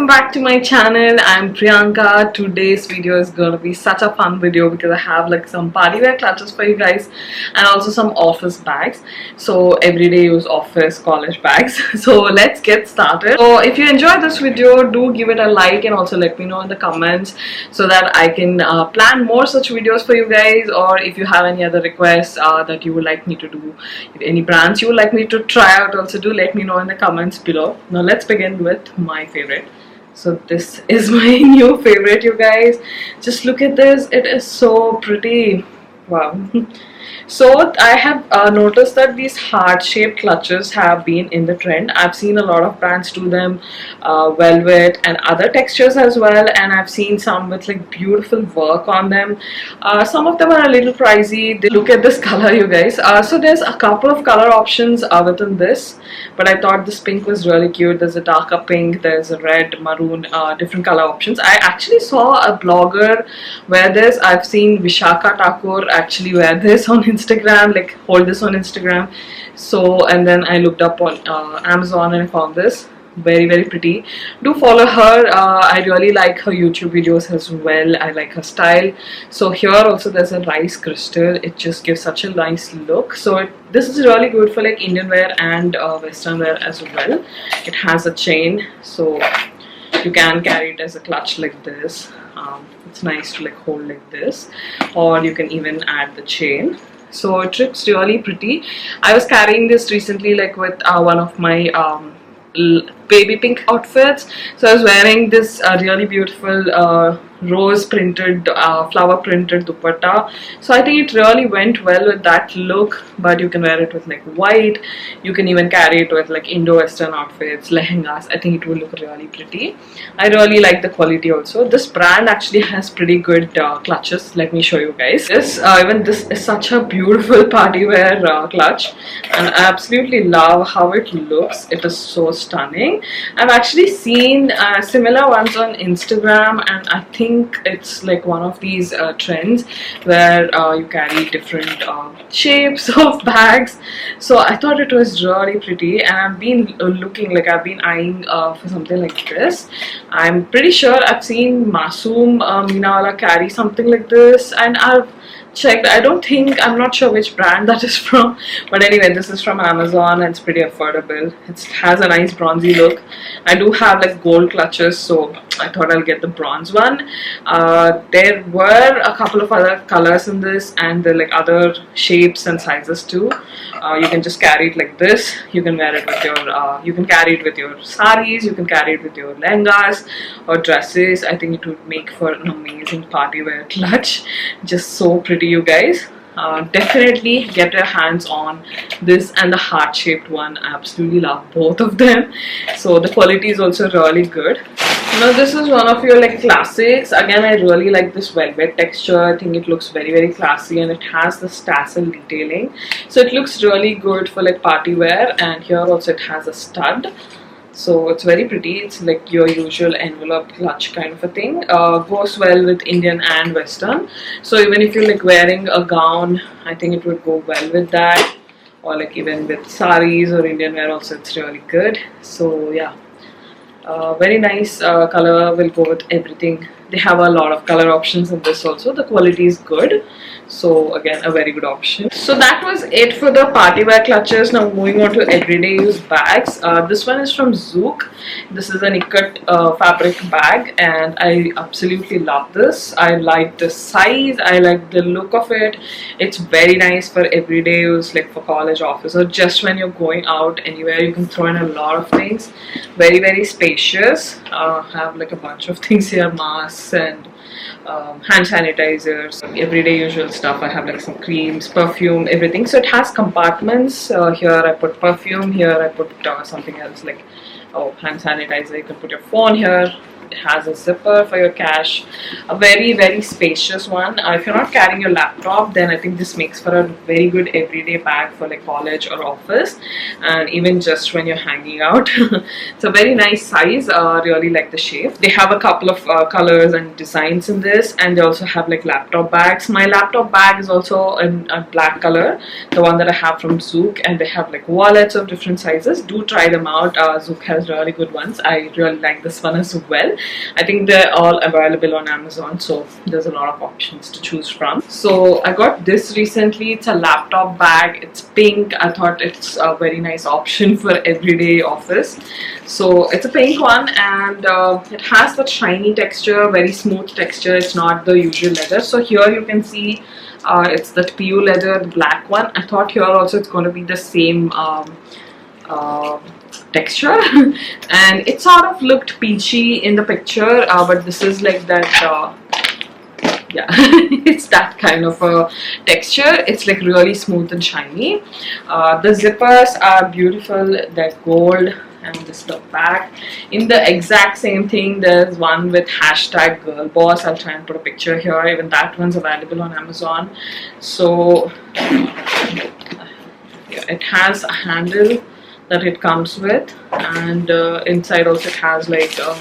welcome back to my channel. I'm Priyanka. Today's video is gonna be such a fun video because I have like some party wear clutches for you guys and also some office bags. So everyday use office college bags. So let's get started. So if you enjoyed this video, do give it a like and also let me know in the comments so that I can plan more such videos for you guys, or if you have any other requests that you would like me to do, if any brands you would like me to try out, also do let me know in the comments below. Now let's begin with my favorite. So this is my new favorite, you guys. Just look at this. It is so pretty. Wow. So I have noticed that these heart-shaped clutches have been in the trend. I've seen a lot of brands do them, velvet and other textures as well, and I've seen some with like beautiful work on them. Some of them are a little pricey. Look at this color, you guys. So there's a couple of color options within this, but I thought this pink was really cute. There's a darker pink, there's a red, maroon, different color options. I actually saw a blogger wear this. I've seen Vishaka Thakur actually wear this on Instagram, like hold this on Instagram. So, and then I looked up on Amazon and I found this. Very pretty. Do follow her. I really like her YouTube videos as well. I like her style. So here also there's a rice crystal. It just gives such a nice look. So this is really good for like Indian wear and Western wear as well. It has a chain, so you can carry it as a clutch like this. It's nice to like hold like this, or you can even add the chain. So it looks really pretty. I was carrying this recently like with one of my baby pink outfits. So I was wearing this really beautiful rose printed flower printed dupatta. So I think it really went well with that look, but you can wear it with like white. You can even carry it with like Indo-Western outfits, lehengas. I think it will look really pretty. I really like the quality also. This brand actually has pretty good clutches. Let me show you guys. Even this is such a beautiful party wear clutch, and I absolutely love how it looks. It is so stunning. I've actually seen similar ones on Instagram, and I think it's like one of these trends where you carry different shapes of bags. So I thought it was really pretty, and I've been looking, like I've been eyeing for something like this. I'm pretty sure I've seen Masoom Meenawala carry something like this, and I've checked. I'm not sure which brand that is from, but anyway, this is from Amazon and it's pretty affordable. It has a nice bronzy look. I do have like gold clutches, so I thought I'll get the bronze one. There were a couple of other colors in this, and there are like other shapes and sizes too. You can just carry it like this. You can wear it with your you can carry it with your saris, you can carry it with your lehengas or dresses. I think it would make for an amazing party wear clutch. Just so pretty, you guys. Definitely get your hands on this and the heart-shaped one. I absolutely love both of them. So the quality is also really good. Now this is one of your like classics. Again, I really like this velvet texture. I think it looks very classy, and it has this tassel detailing. So it looks really good for like party wear, and here also it has a stud. So it's very pretty. It's like your usual envelope clutch kind of a thing. Goes well with Indian and Western. So even if you're like wearing a gown, I think it would go well with that. Or like even with saris or Indian wear also, it's really good. So yeah, very nice color, will go with everything. They have a lot of color options in this also. The quality is good. So again, a very good option. So that was it for the party wear clutches. Now moving on to everyday use bags. This one is from Zook. This is an ikat fabric bag, and I absolutely love this. I like the size. I like the look of it. It's very nice for everyday use, like for college, office, or just when you're going out anywhere. You can throw in a lot of things. Very spacious. Have like a bunch of things here, masks and hand sanitizers, everyday usual stuff. I have like some creams, perfume, everything. So it has compartments. Here I put perfume, here I put something else like hand sanitizer. You can put your phone here. It has a zipper for your cash, a very spacious one. If you're not carrying your laptop, then I think this makes for a very good everyday bag for like college or office, and even just when you're hanging out. It's a very nice size. Really like the shape. They have a couple of colors and designs in this, and they also have like laptop bags. My laptop bag is also in a black color, the one that I have from Zook, and they have like wallets of different sizes. Do try them out. Zook has really good ones. I really like this one as well. I think they're all available on Amazon, so there's a lot of options to choose from. So I got this recently. It's a laptop bag. It's pink. I thought it's a very nice option for everyday office. So it's a pink one, and it has that shiny texture, very smooth texture. It's not the usual leather. So here you can see it's that PU leather, the black one. I thought here also it's going to be the same texture, and it sort of looked peachy in the picture, but this is like that. Yeah, it's that kind of a texture. It's like really smooth and shiny. The zippers are beautiful. They're gold, and this is the back. In the exact same thing, there's one with hashtag girlboss. I'll try and put a picture here. Even that one's available on Amazon. So yeah, it has a handle that it comes with, and inside also it has like a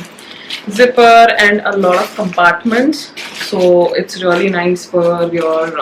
zipper and a lot of compartments. So it's really nice for your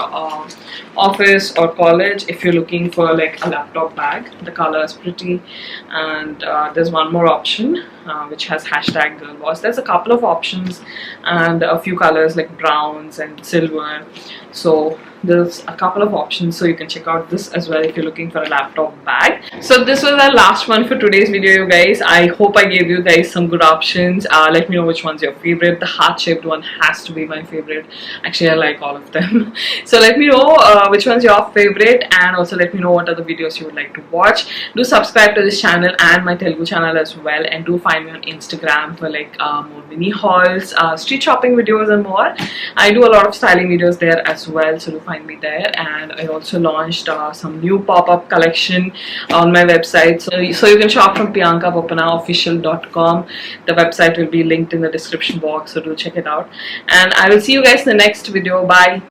office or college if you're looking for like a laptop bag. The color is pretty, and there's one more option which has hashtag girlboss. There's a couple of options and a few colors like browns and silver. So there's a couple of options, so you can check out this as well if you're looking for a laptop bag. So this was our last one for today's video, you guys. I hope I gave you guys some good options. Let me know which one's your favorite. The heart-shaped one has to be my favorite. Actually, I like all of them. So let me know which one's your favorite, and also let me know what other videos you would like to watch. Do subscribe to this channel and my Telugu channel as well, and do find me on Instagram for like more mini hauls, street shopping videos and more. I do a lot of styling videos there as well, so do find me there. And I also launched some new pop-up collection on my website, so you can shop from priyankaboppanaofficial.com. The website will be linked in the description box, so do check it out, and I will see you guys in the next video. Bye.